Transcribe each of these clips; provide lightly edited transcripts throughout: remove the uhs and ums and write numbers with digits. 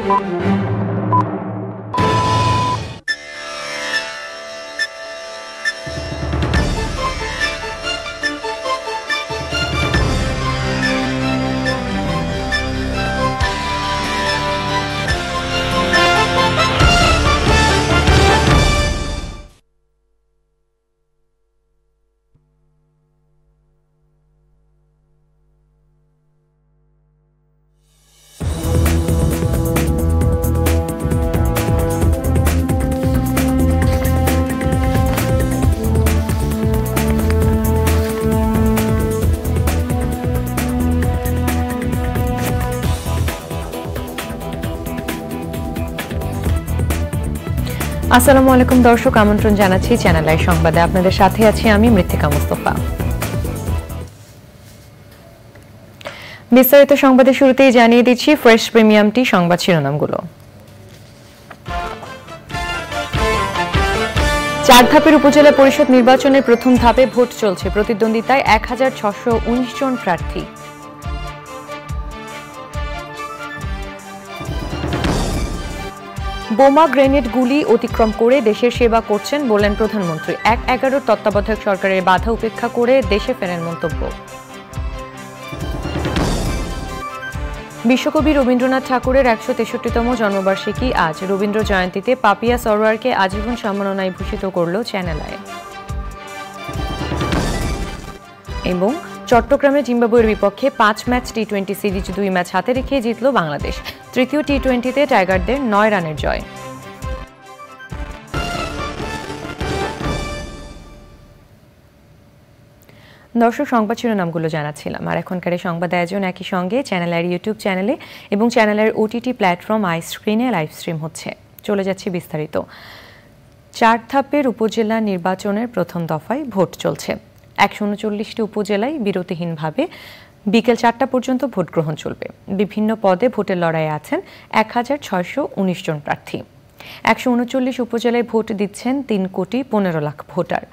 আসসালামু আলাইকুম দর্শক, আমন্ত্রণ জানাচ্ছি চ্যানেল আই সংবাদে। আপনাদের সাথে আছি আমি মৃত্তিকা মুস্তফা। বিস্তারিত সংবাদের শুরুতেই জানিয়ে দিচ্ছি ফ্রেশ প্রিমিয়ামটি সংবাদ শিরোনামগুলো। 4 ধাপের উপজেলা পরিষদ নির্বাচনের প্রথম ধাপে ভোট চলছে। প্রতিদ্বন্দ্বিতায় 1619 জন প্রার্থী। বোমা গ্রেনেড গুলি অতিক্রম করে দেশের সেবা করছেন বললেন প্রধানমন্ত্রী। 1-11 তত্ত্বাবধায়ক সরকারের বাধা উপেক্ষা করে দেশে ফেরেন মন্তব্য। বিশ্বকবি রবীন্দ্রনাথ ঠাকুরের 163তম জন্মবার্ষিকী আজ। রবীন্দ্র জয়ন্তীতে পাপিয়া সরোয়ারকে আজীবন সম্মাননায় ভূষিত করল চ্যানেল আই। এবং চট্টগ্রামে জিম্বাবুয়ের বিপক্ষে 5 ম্যাচ টি-20 সিরিজ 2 ম্যাচ হাতে রেখে জিতল বাংলাদেশ। তৃতীয় টি-20তে টাইগারদের 9 রানের জয়। দর্শক, সংবাদ শিরোনামগুলো জানাচ্ছিলাম। আর এখনকার সংবাদ আয়োজন একই সঙ্গে চ্যানেলের ইউটিউব চ্যানেলে এবং চ্যানেলের ওটিটি প্ল্যাটফর্ম আই স্ক্রিনে লাইভ স্ট্রিম হচ্ছে। চলে যাচ্ছে বিস্তারিত। 4 ধাপের উপজেলা নির্বাচনের প্রথম দফায় ভোট চলছে। 139টি উপজেলায় বিরতিহীনভাবে বিকেল 4টা পর্যন্ত ভোট গ্রহণ চলবে। বিভিন্ন পদে ভোটের লড়াইয়ে আছেন 1619 জন প্রার্থী। 139 উপজেলায় ভোট দিচ্ছেন 3,15,00,000 ভোটার।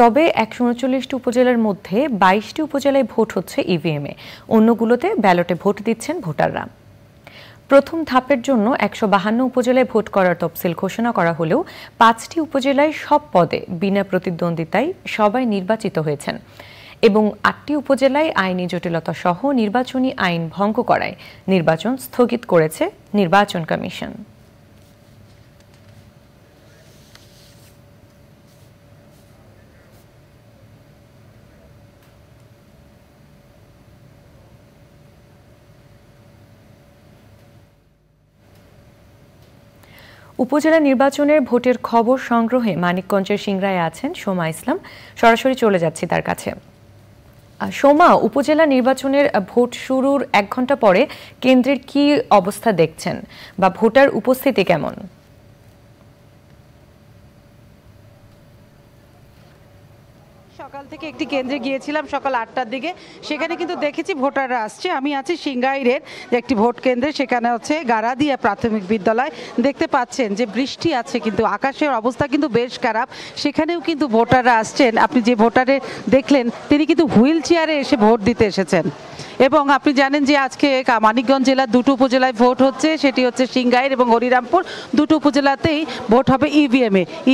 তবে 139টি উপজেলার মধ্যে 22টি উপজেলায় ভোট হচ্ছে ইভিএমে, অন্যগুলোতে ব্যালটে ভোট দিচ্ছেন ভোটাররা। প্রথম ধাপের জন্য 152 উপজেলায় ভোট করার তফসিল ঘোষণা করা হলেও 5টি উপজেলায় সব পদে বিনা প্রতিদ্বন্দ্বিতায় সবাই নির্বাচিত হয়েছেন এবং 8টি উপজেলায় আইনি জটিলতা সহ নির্বাচনী আইন ভঙ্গ করায় নির্বাচন স্থগিত করেছে নির্বাচন কমিশন। উপজেলা নির্বাচনের ভোটের খবর সংগ্রহে মানিকগঞ্জের সিংড়ায় আছেন সোমা ইসলাম। সরাসরি চলে যাচ্ছি তার কাছে। সোমা, উপজেলা নির্বাচনের ভোট শুরুর 1 ঘন্টা পরে কেন্দ্রের কি অবস্থা দেখছেন বা ভোটার উপস্থিতি কেমন? সকাল থেকে একটি কেন্দ্রে গিয়েছিলাম সকাল 8টার দিকে, সেখানে কিন্তু দেখেছি ভোটাররা আসছে। আমি আছি সিংগাইরের একটি ভোট কেন্দ্রে, সেখানে হচ্ছে গারাদিয়া প্রাথমিক বিদ্যালয়। দেখতে পাচ্ছেন যে বৃষ্টি আছে, কিন্তু আকাশের অবস্থা কিন্তু বেশ খারাপ। সেখানেও কিন্তু ভোটাররা আসছেন। আপনি যে ভোটারে দেখলেন তিনি কিন্তু হুইল চেয়ারে এসে ভোট দিতে এসেছেন। এবং আপনি জানেন যে আজকে মানিকগঞ্জ জেলার 2টো উপজেলায় ভোট হচ্ছে, সেটি হচ্ছে সিংগাইর এবং হরিরামপুর। 2টো উপজেলাতেই ভোট হবে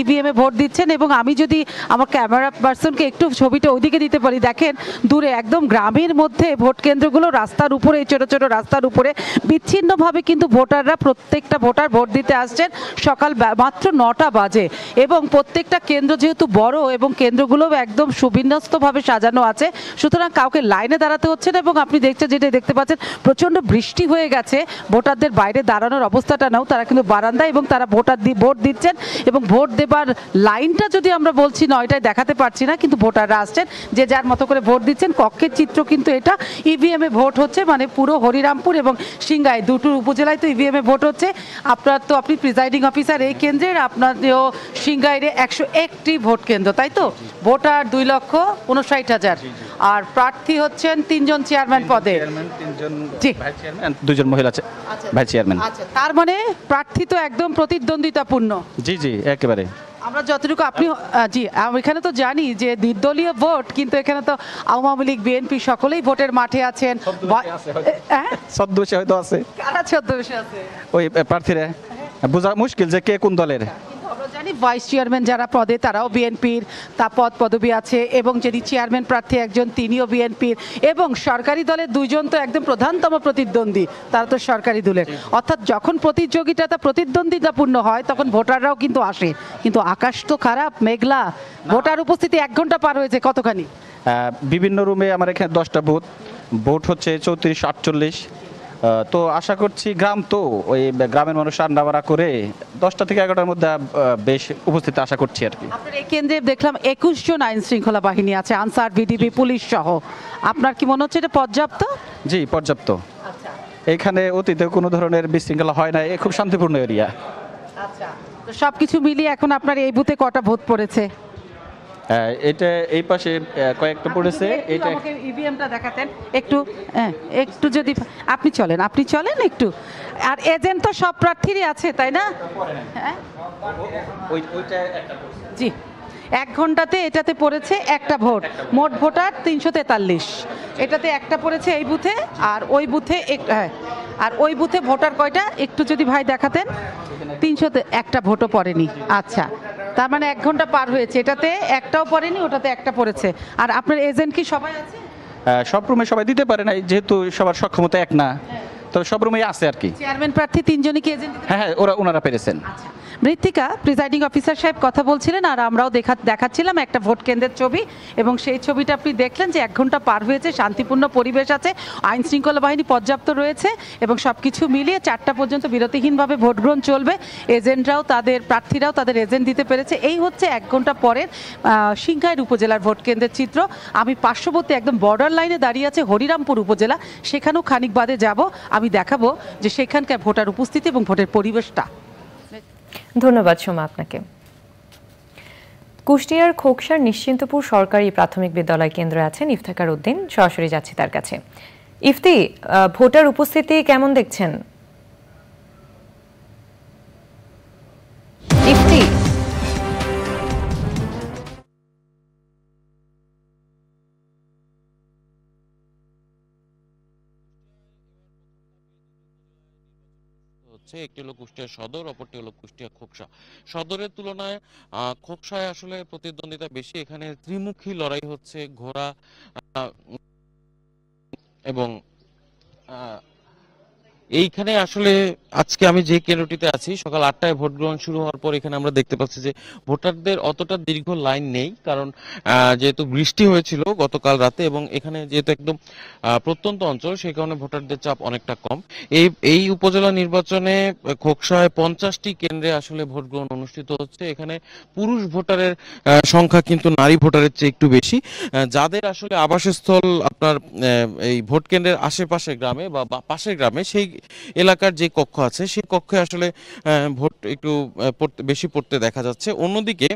ইভিএমে ভোট দিচ্ছেন। এবং আমি যদি আমার ক্যামেরা পার্সনকে একটু ছবিটা ওইদিকে দিতে পারি, দেখেন দূরে একদম গ্রামের মধ্যে ভোট কেন্দ্রগুলো, রাস্তার উপরে, ছোট ছোট রাস্তার উপরে বিচ্ছিন্নভাবে কিন্তু ভোটাররা, প্রত্যেকটা ভোটার ভোট দিতে আসছেন। সকাল মাত্র 9টা বাজে এবং প্রত্যেকটা কেন্দ্র যেহেতু বড় এবং কেন্দ্রগুলো একদম সুবিন্যস্তভাবে সাজানো আছে, সুতরাং কাউকে লাইনে দাঁড়াতে হচ্ছে না। এবং আপনি যেটা দেখতে পাচ্ছেন, প্রচন্ড বৃষ্টি হয়ে গেছে। ভোটারদের বাইরে দাঁড়ানোর অবস্থাটা নাও, তারা কিন্তু বারান্দায় এবং তারা ভোট দিচ্ছেন। এবং ভোট দেবার লাইনটা যদি আমরা বলছি 9টায় দেখাতে পারছি না, কিন্তু ভোটাররা আসছেন, যে যার মতো করে ভোট দিচ্ছেন। কক্ষের চিত্র কিন্তু এটা। ইভিএমে ভোট হচ্ছে, মানে পুরো হরিরামপুর এবং সিংগাই 2টো উপজেলায় তো ইভিএমে ভোট হচ্ছে। আপনি প্রিজাইডিং অফিসার এই কেন্দ্রের, আপনাদেরও সিংগাইরে 101টি ভোট কেন্দ্র, তাই তো? ভোটার 2,59,000 আর প্রার্থী হচ্ছেন 3 জন চেয়ারম্যান পদে, 2 জন মহিলা ভাইস চেয়ারম্যান। আচ্ছা, তার মানে প্রার্থী তো একদম প্রতিদ্বন্দ্বিতাপূর্ণ। জি জি, একেবারে। আমরা যতটুকু আপনি জি এখানে তো জানি যে নির্দলীয় ভোট, কিন্তু এখানে তো আওয়ামী লীগ বিএনপি সকলেই ভোটের মাঠে আছেন। ছদ্মবেশে হয়তো আছে, কারা ছদ্মবেশে আছে ওই প্রার্থীরা বোঝা মুশকিল যে কে কোন দলের। আমরা জানি ভাইস চেয়ারম্যান যারা পদে তারাও বিএনপির, তা পদবি আছে, এবং যিনি চেয়ারম্যান প্রার্থী একজন তিনিও বিএনপির, এবং সরকারি দলের দুইজন তো একদম প্রধানতম প্রতিদ্বন্দ্বী, তারা তো সরকারি দলের। অর্থাৎ যখন প্রতিদ্বন্দ্বিতাপূর্ণ হয় তখন ভোটাররাও কিন্তু আসে, কিন্তু আকাশ তো খারাপ, মেঘলা, ভোটার উপস্থিতি 1 ঘন্টা পার হয়েছে কতখানি। বিভিন্ন রুমে আমার এখানে 10টা ভোট হচ্ছে 3448। তো আশা করছি গ্রাম তো ওই গ্রামের মানুষ রান্নাবাড়া করে 10টা থেকে 11টার মধ্যে বেশ উপস্থিত আশা করছি আর কি। আপনার এই কেন্দ্রে দেখলাম 21 জন আইন শৃঙ্খলা বাহিনী আছে, আনসার, ভিডিপি, পুলিশ সহ। আপনার কি মনে হচ্ছে এটা পর্যাপ্ত? জি পর্যাপ্ত। এখানে অতীতে কোনো ধরনের বিশৃঙ্খলা হয় না, খুব শান্তিপূর্ণ এরিয়া। আচ্ছা, তো সবকিছু মিলিয়ে এখন আপনার এই বুথে কটা ভোট পড়েছে? এটা এই পাশে কয়েকটা পড়েছে। এটা আমাকে ইভিএমটা দেখাতেন একটু, একটু যদি আপনি চলেন একটু। আর এজেন্ট তো সব প্রার্থীরই আছে তাই না? হ্যাঁ জি, 1 ঘন্টাতে এটাতে পড়েছে একটা ভোট, মোট ভোটার 343। এটাতে একটা পড়েছে এই বুথে, আর ওই বুথে আর ওই বুথে ভোটার কয়টা একটু যদি ভাই দেখাতেন? 300তে একটা ভোটও পড়েনি। আচ্ছা, তার মানে 1 ঘন্টা পার হয়েছে, এটাতে একটাও পড়েনি, ওটাতে একটা পড়েছে। আর আপনার এজেন্ট কি সবাই আছে? সব রুমে সবাই দিতে পারে না, যেহেতু সবার সক্ষমতা এক না, তবে সব রুমেই আছে আর কি। চেয়ারম্যান প্রার্থী 3 জনই কি এজেন্ট? হ্যাঁ, ওনারা পেরেছেন। আচ্ছা, মৃত্তিকা প্রিজাইডিং অফিসার সাহেব কথা বলছিলেন, আর আমরাও দেখাচ্ছিলাম একটা ভোট কেন্দ্রের ছবি, এবং সেই ছবিটা আপনি দেখলেন যে 1 ঘন্টা পার হয়েছে, শান্তিপূর্ণ পরিবেশ আছে, আইন শৃঙ্খলা বাহিনী পর্যাপ্ত রয়েছে, এবং সব কিছু মিলিয়ে 4টা পর্যন্ত বিরতিহীনভাবে ভোট গ্রহণ চলবে। প্রার্থীরাও তাদের এজেন্ট দিতে পেরেছে। এই হচ্ছে 1 ঘন্টা পরের সিংগাইর উপজেলার ভোট কেন্দ্রের চিত্র। আমি পার্শ্ববর্তী একদম বর্ডার লাইনে দাঁড়িয়ে আছে হরিরামপুর উপজেলা, সেখানেও খানিক বাদে যাব, আমি দেখাবো যে সেখানকার ভোটার উপস্থিতি এবং ভোটের পরিবেশটা। ধন্যবাদ সোমা আপনাকে। কুষ্টিয়ার খোকসার নিশ্চিন্তপুর সরকারি প্রাথমিক বিদ্যালয় কেন্দ্রে আছেন ইফতেখার উদ্দিন, সরাসরি যাচ্ছি তার কাছে। ইফতি, ভোটার উপস্থিতি কেমন দেখছেন? ইফতি, একটি হলো কুষ্টিয়া সদর, অপরটি হলো কুষ্টিয়া খোকসা। সদরের তুলনায় খোকসায় আসলে প্রতিদ্বন্দ্বিতা বেশি। এখানে ত্রিমুখী লড়াই হচ্ছে, ঘোড়া এবং এইখানে আসলে আজকে আমি যে কেন্দ্রটিতে আছি, সকাল 8টায় ভোট গ্রহণ শুরু হওয়ার পর এখানে আমরা দেখতে পাচ্ছি যে ভোটারদের অতটা দীর্ঘ লাইন নেই, কারণ যেহেতু বৃষ্টি হয়েছিল গতকাল রাতে, এবং এখানে যেহেতু একদম প্রত্যন্ত অঞ্চল, সেই কারণে ভোটারদের চাপ অনেকটা কম। এই উপজেলা নির্বাচনে খোকসায় 50টি কেন্দ্রে আসলে ভোট গ্রহণ অনুষ্ঠিত হচ্ছে। এখানে পুরুষ ভোটারের সংখ্যা কিন্তু নারী ভোটারের চেয়ে একটু বেশি। যাদের আসলে আবাসস্থল আপনার এই ভোট কেন্দ্রের আশেপাশে গ্রামে বা পাশের গ্রামে, সেই এলাকার যে কক্ষ আছে সেই কক্ষে আসলে ভোট একটু বেশি পড়তে দেখা যাচ্ছে। অন্যদিকে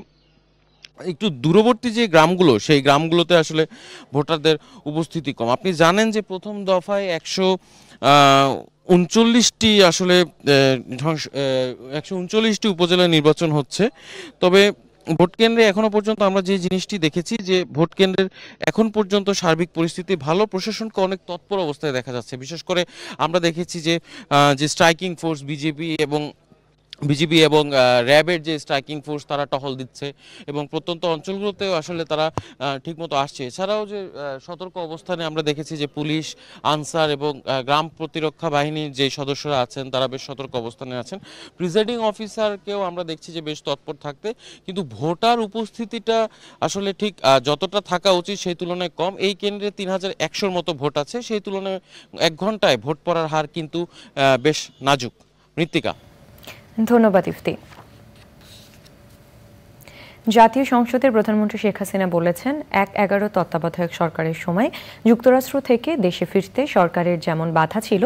একটু দূরবর্তী যে গ্রামগুলো, সেই গ্রামগুলোতে আসলে ভোটারদের উপস্থিতি কম। আপনি জানেন যে প্রথম দফায় 139টি আসলে 139টি উপজেলা নির্বাচন হচ্ছে। তবে ভোট কেন্দ্রে এখনো পর্যন্ত আমরা যে জিনিসটি দেখেছি, যে ভোট কেন্দ্রের এখন পর্যন্ত সার্বিক পরিস্থিতি ভালো, প্রশাসনকে অনেক তৎপর অবস্থায় দেখা যাচ্ছে। বিশেষ করে আমরা দেখেছি যে স্ট্রাইকিং ফোর্স বিজিবি এবং র্যাবের যে স্ট্রাইকিং ফোর্স, তারা টহল দিচ্ছে এবং প্রত্যন্ত অঞ্চলগুলোতেও আসলে তারা ঠিকমতো আসছে। এছাড়াও যে সতর্ক অবস্থানে আমরা দেখেছি যে পুলিশ, আনসার এবং গ্রাম প্রতিরক্ষা বাহিনীর যে সদস্যরা আছেন তারা বেশ সতর্ক অবস্থানে আছেন। প্রিজাইডিং অফিসারকেও আমরা দেখছি যে বেশ তৎপর থাকতে, কিন্তু ভোটার উপস্থিতিটা আসলে ঠিক যতটা থাকা উচিত সেই তুলনায় কম। এই কেন্দ্রে 3100-র মতো ভোট আছে, সেই তুলনায় 1 ঘন্টায় ভোট পড়ার হার কিন্তু বেশ নাজুক। মৃত্তিকা। ধন্যবাদ ইফতি। জাতীয় সংসদের প্রধানমন্ত্রী শেখ হাসিনা বলেছেন, 1/11 তত্ত্বাবধায়ক সরকারের সময় যুক্তরাষ্ট্র থেকে দেশে ফিরতে সরকারের যেমন বাধা ছিল,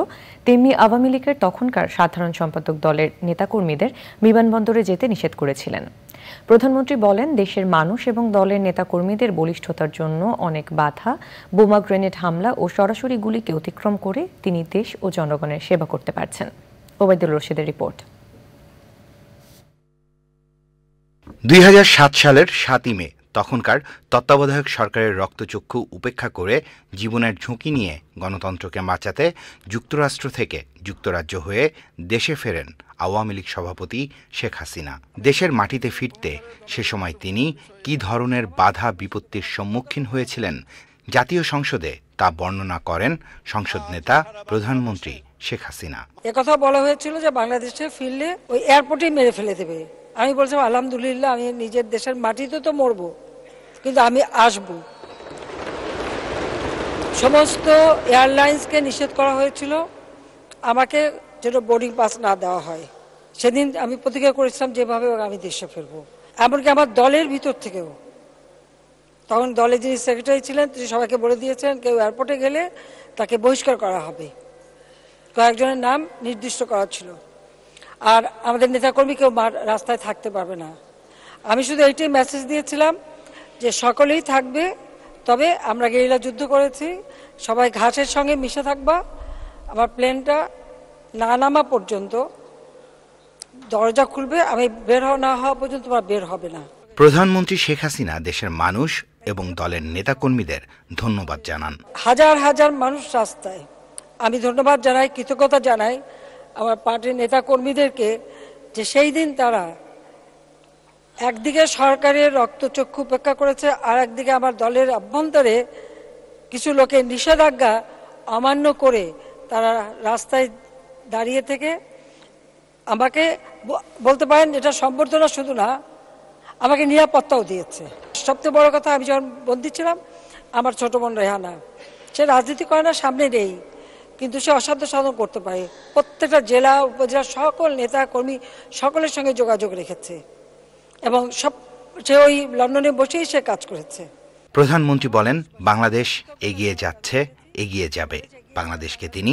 তেমনি আওয়ামী লীগের তখনকার সাধারণ সম্পাদক দলের নেতাকর্মীদের বিমানবন্দরে যেতে নিষেধ করেছিলেন। প্রধানমন্ত্রী বলেন, দেশের মানুষ এবং দলের নেতাকর্মীদের বলিষ্ঠতার জন্য অনেক বাধা, বোমা, গ্রেনেড হামলা ও সরাসরি গুলিকে অতিক্রম করে তিনি দেশ ও জনগণের সেবা করতে পারছেন। ওবায়দুল রশিদের রিপোর্ট। 2007 সালের 7ই মে তখনকার তত্ত্বাবধায়ক সরকারের রক্তচক্ষু উপেক্ষা করে জীবনের ঝুঁকি নিয়ে গণতন্ত্রকে বাঁচাতে যুক্তরাষ্ট্র থেকে যুক্তরাজ্য হয়ে দেশে ফেরেন আওয়ামী লীগ সভাপতি শেখ হাসিনা। দেশের মাটিতে ফিরতে সে সময় তিনি কী ধরনের বাধা বিপত্তির সম্মুখীন হয়েছিলেন জাতীয় সংসদে তা বর্ণনা করেন সংসদ নেতা প্রধানমন্ত্রী শেখ হাসিনা। একথা বলা হয়েছিল যে বাংলাদেশে ফিরলে ওই এয়ারপোর্টেই মেরে ফেলে দেবে। আমি বলছিলাম আলহামদুলিল্লাহ, আমি নিজের দেশের মাটিতে তো মরবো, কিন্তু আমি আসব। সমস্ত এয়ারলাইন্সকে নিষেধ করা হয়েছিল আমাকে যেন বোর্ডিং পাস না দেওয়া হয়। সেদিন আমি প্রতিজ্ঞা করেছিলাম যেভাবে আমি দেশে ফিরবো। এমনকি আমার দলের ভিতর থেকেও, তখন দলে যিনি সেক্রেটারি ছিলেন তিনি সবাইকে বলে দিয়েছেন কেউ এয়ারপোর্টে গেলে তাকে বহিষ্কার করা হবে। কয়েকজনের নাম নির্দিষ্ট করা ছিল। আর আমাদের নেতাকর্মী কেউ রাস্তায় থাকতে পারবে না। আমি শুধু এইটাই মেসেজ দিয়েছিলাম যে সকলেই থাকবে, তবে আমরা গেরিলা যুদ্ধ করেছি, সবাই ঘাসের সঙ্গে মিশে থাকবা। আমার প্লেনটা না নামা পর্যন্ত দরজা খুলবে, আমি বের না হওয়া পর্যন্ত তোমরা বের হবে না। প্রধানমন্ত্রী শেখ হাসিনা দেশের মানুষ এবং দলের নেতাকর্মীদের ধন্যবাদ জানান। হাজার হাজার মানুষ রাস্তায়, আমি ধন্যবাদ জানাই, কৃতজ্ঞতা জানাই আমার পার্টির নেতাকর্মীদেরকে যে সেই দিন তারা একদিকে সরকারের রক্তচক্ষু উপেক্ষা করেছে, আর একদিকে আমার দলের অভ্যন্তরে কিছু লোকের নিষেধাজ্ঞা অমান্য করে তারা রাস্তায় দাঁড়িয়ে থেকে আমাকে বলতে পারেন এটা সম্বর্ধনা শুধু না, আমাকে নিরাপত্তাও দিয়েছে। সবচেয়ে বড় কথা, আমি যখন বন্দী ছিলাম আমার ছোট বোন রেহানা, সে রাজনীতি করে না, সামনে নেই, কিন্তু সে অসাধ্য সাধন করতে পারে। প্রত্যেকটা জেলা উপজেলা সকল নেতা কর্মী সকলের সঙ্গে যোগাযোগ রেখেছে এবং সে ওই লন্ডনে বসেই সে কাজ করেছে। প্রধানমন্ত্রী বলেন বাংলাদেশ এগিয়ে যাচ্ছে, এগিয়ে যাবে। বাংলাদেশকে তিনি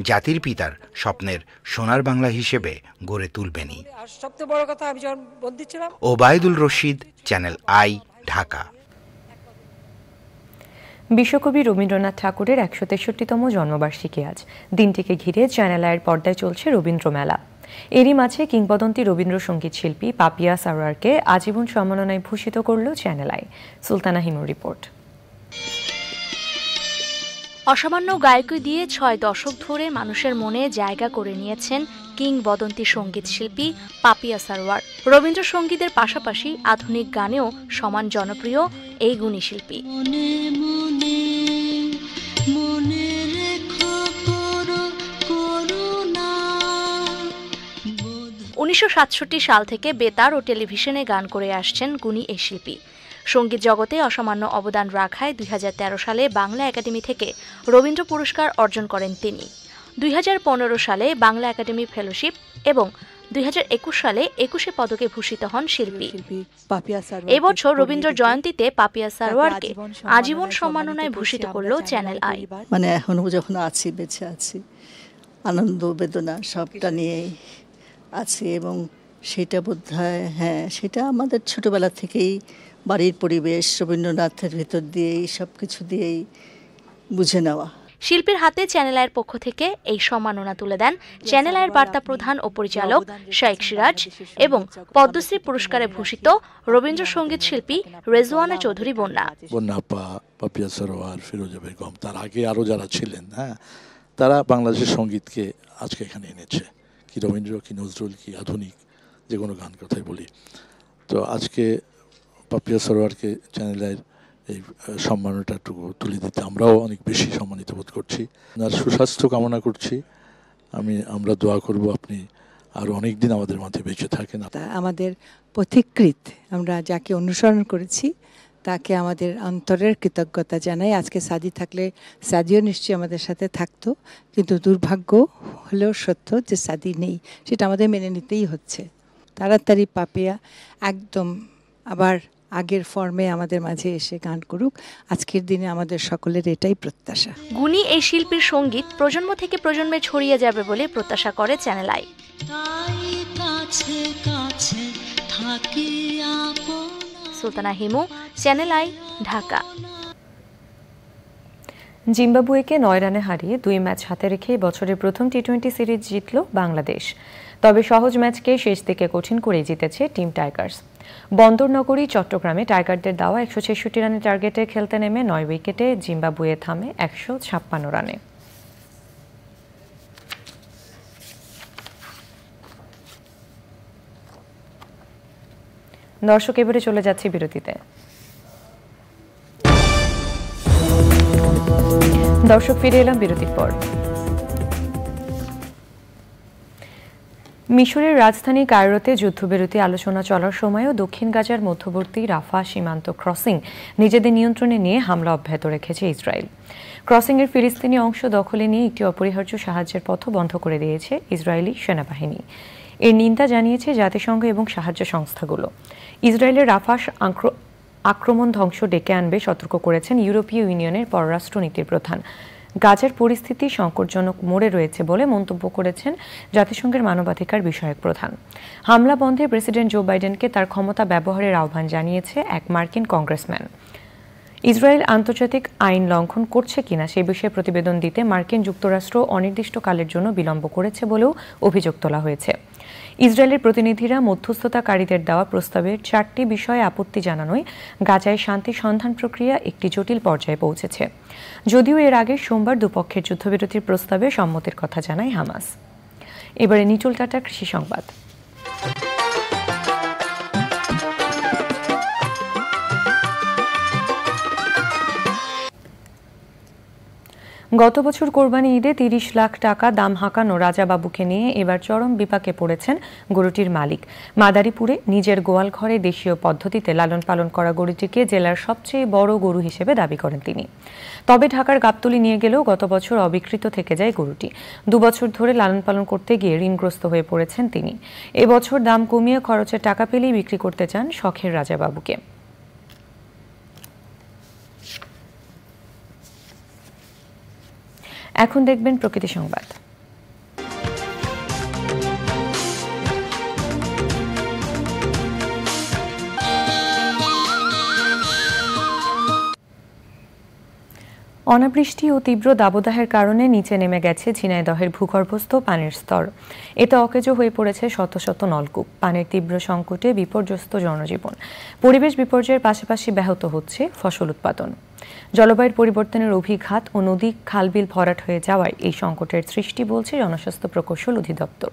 জাতির পিতার স্বপ্নের সোনার বাংলা হিসেবে গড়ে তুলবেনই। আর সবচেয়ে বড় কথা, আমি যখন বন্দী ছিলাম। Obaidul Rashid, channel I, Dhaka. বিশ্বকবি রবীন্দ্রনাথ ঠাকুরের ১৬৩তম জন্মবার্ষিকী আজ। দিনটিকে ঘিরে চ্যানেল আইয়ের পর্দায় চলছে রবীন্দ্র মেলা। এরই মাঝে কিংবদন্তি রবীন্দ্রসঙ্গীত শিল্পী পাপিয়া সারোয়ারকে আজীবন সম্মাননায় ভূষিত করল চ্যানেল আই। সুলতানা হিমুর রিপোর্ট। অসামান্য গায়কী দিয়ে ৬ দশক ধরে মানুষের মনে জায়গা করে নিয়েছেন কিংবদন্তি সঙ্গীত শিল্পী পাপিয়া সারোয়ার। রবীন্দ্রসঙ্গীতের পাশাপাশি আধুনিক গানেও সমান জনপ্রিয় এই গুণী শিল্পী। ১৯৬৭ সাল থেকে বেতার ও টেলিভিশনে গান করে আসছেন গুণী এই শিল্পী। সঙ্গীত জগতে অসামান্য অবদান রাখায় ২০১৩ সালে বাংলা একাডেমি থেকে রবীন্দ্র পুরস্কার অর্জন করেন তিনি। ২০১৫ সালে বাংলা একাডেমি ফেলোশিপ এবং ২০২১ সালে ২১শে পদকে ভূষিত হন শিল্পী। এবছর রবীন্দ্র জয়ন্তীতে পাপিয়া সারোয়ারকে আজীবন সম্মাননায় ভূষিত করল চ্যানেল আই। মানে এখনো যখন আছি, বেঁচে আছি, আনন্দ বেদনা সবটা নিয়েই আছি এবং সেটা বোধহয় সেটা আমাদের ছোটবেলা থেকেই বাড়ির পরিবেশ রবীন্দ্রনাথের ভিতর দিয়েই সবকিছু দিয়েই বুঝে নেওয়া। শিল্পীর হাতে চ্যানেল আইয়ের পক্ষ থেকে এই সম্মাননা তুলে দেন চ্যানেল আইয়ের বার্তা প্রধান ও পরিচালক শেখ সিরাজ এবং পদ্মশ্রী পুরস্কারে ভূষিত রবীন্দ্রসঙ্গীত শিল্পী রেজওয়ানা চৌধুরী বন্যা। পাপিয়া সারোয়ার, ফিরোজা বেগম, তার আগে আরও যারা ছিলেন, তারা বাংলাদেশের সঙ্গীতকে আজকে এখানে এনেছে। কি রবীন্দ্র, কি নজরুল, কি আধুনিক, যে কোনো গান কথাই বলি। তো আজকে পাপিয়া সারোয়ারকে চ্যানেল আইয়ের এই সম্মাননাটুকু তুলে দিতে আমরাও অনেক বেশি সম্মানিত বোধ করছি। আপনার সুস্বাস্থ্য কামনা করছি। আমরা দোয়া করব আপনি আরও অনেক দিন আমাদের মাঝে বেঁচে থাকেন। আমাদের পথিকৃৎ, আমরা যাকে অনুসরণ করেছি তাকে আমাদের অন্তরের কৃতজ্ঞতা জানাই। আজকে সাদি থাকলে সাদিও নিশ্চয়ই আমাদের সাথে থাকতো, কিন্তু দুর্ভাগ্য হলেও সত্য যে সাদি নেই, সেটা আমাদের মেনে নিতেই হচ্ছে। তাড়াতাড়ি পাপিয়া একদম আবার আগের ফর্মে আমাদের মাঝে এসে গান করুক। আজকের দিনে আমাদের সকলের এটাই প্রত্যাশা। গুণী এই শিল্পীর সঙ্গীত প্রজন্ম থেকে প্রজন্মে ছড়িয়ে যাবে বলে প্রত্যাশা করে channel I. Sultana Himu, channel I, Dhaka. জিম্বাবুয়েকে ৯ রানে হারিয়ে ২ ম্যাচ হাতে রেখে বছরের প্রথম টি-20 সিরিজ জিতল বাংলাদেশ। তবে সহজ ম্যাচকে শেষ দিকে কঠিন করে জিতেছে টিম টাইগার্স। বন্দরনগরী চট্টগ্রামে টাইগারদের দেওয়া 166 রানের টার্গেটে খেলতে নেমে 9 উইকেটে জিম্বাবুয়ে থামে 156 রানে। দর্শক, এবারে চলে যাচ্ছি বিরতিতে। দর্শক, ফিরে এলাম বিরতির পর। মিশরের রাজধানী কায়রোতে যুদ্ধবিরতি আলোচনা চলার সময়ও দক্ষিণ গাজার মধ্যবর্তী রাফা সীমান্ত ক্রসিং নিজেদের নিয়ন্ত্রণে নিয়ে হামলা অব্যাহত রেখেছে ইসরায়েল। ক্রসিংয়ের ফিলিস্তিনি অংশ দখলে নিয়ে একটি অপরিহার্য সাহায্যের পথ বন্ধ করে দিয়েছে ইসরায়েলি সেনাবাহিনী। এর নিন্দা জানিয়েছে জাতিসংঘ এবং সাহায্য সংস্থাগুলো। ইসরায়েলের রাফা আক্রমণ ধ্বংস ডেকে আনবে সতর্ক করেছেন ইউরোপীয় ইউনিয়নের পররাষ্ট্রনীতির প্রধান। গাজার পরিস্থিতি সংকটজনক মোড়ে রয়েছে বলে মন্তব্য করেছেন জাতিসংঘের মানবাধিকার বিষয়ক প্রধান। হামলা বন্ধে প্রেসিডেন্ট জো বাইডেনকে তার ক্ষমতা ব্যবহারের আহ্বান জানিয়েছে এক মার্কিন কংগ্রেসম্যান। ইসরায়েল আন্তর্জাতিক আইন লঙ্ঘন করছে কিনা সে বিষয়ে প্রতিবেদন দিতে মার্কিন যুক্তরাষ্ট্র অনির্দিষ্টকালের জন্য বিলম্ব করেছে বলেও অভিযোগ তোলা হয়েছে। ইসরায়েলের প্রতিনিধিরা মধ্যস্থতাকারীদের দেওয়া প্রস্তাবের 4টি বিষয়ে আপত্তি জানানোয় গাজায় শান্তি সন্ধান প্রক্রিয়া একটি জটিল পর্যায়ে পৌঁছেছে। যদিও এর আগে সোমবার দুপক্ষের যুদ্ধবিরতির প্রস্তাবে সম্মতির কথা জানায় হামাস। এবারে নিটুল টাটার কৃষি সংবাদ। গত বছর কোরবানি ঈদে 30 লাখ টাকা দাম হাঁকানো রাজাবাবুকে নিয়ে এবার চরম বিপাকে পড়েছেন গরুটির মালিক। মাদারীপুরে নিজের গোয়াল ঘরে দেশীয় পদ্ধতিতে লালন পালন করা গরুটিকে জেলার সবচেয়ে বড় গরু হিসেবে দাবি করেন তিনি। তবে ঢাকার গাবতলী নিয়ে গেলেও গত বছর অবিকৃত থেকে যায় গরুটি। 2 বছর ধরে লালন পালন করতে গিয়ে ঋণগ্রস্ত হয়ে পড়েছেন তিনি। এবছর দাম কমিয়ে খরচের টাকা পেলেই বিক্রি করতে চান শখের রাজাবাবুকে। এখন দেখবেন প্রকৃতি সংবাদ। অনাবৃষ্টি ও তীব্র দাবদাহের কারণে নিচে নেমে গেছে ঝিনাইদহের ভূগর্ভস্থ পানির স্তর। এতে অকেজো হয়ে পড়েছে শত শত নলকূপ। পানির তীব্র সংকটে বিপর্যস্ত জনজীবন। পরিবেশ বিপর্যয়ের পাশাপাশি ব্যাহত হচ্ছে ফসল উৎপাদন। জলবায়ুর পরিবর্তনের অভিঘাত ও নদী খালবিল ভরাট হয়ে যাওয়ায় এই সংকটের সৃষ্টি বলছে জনস্বাস্থ্য প্রকৌশল অধিদপ্তর।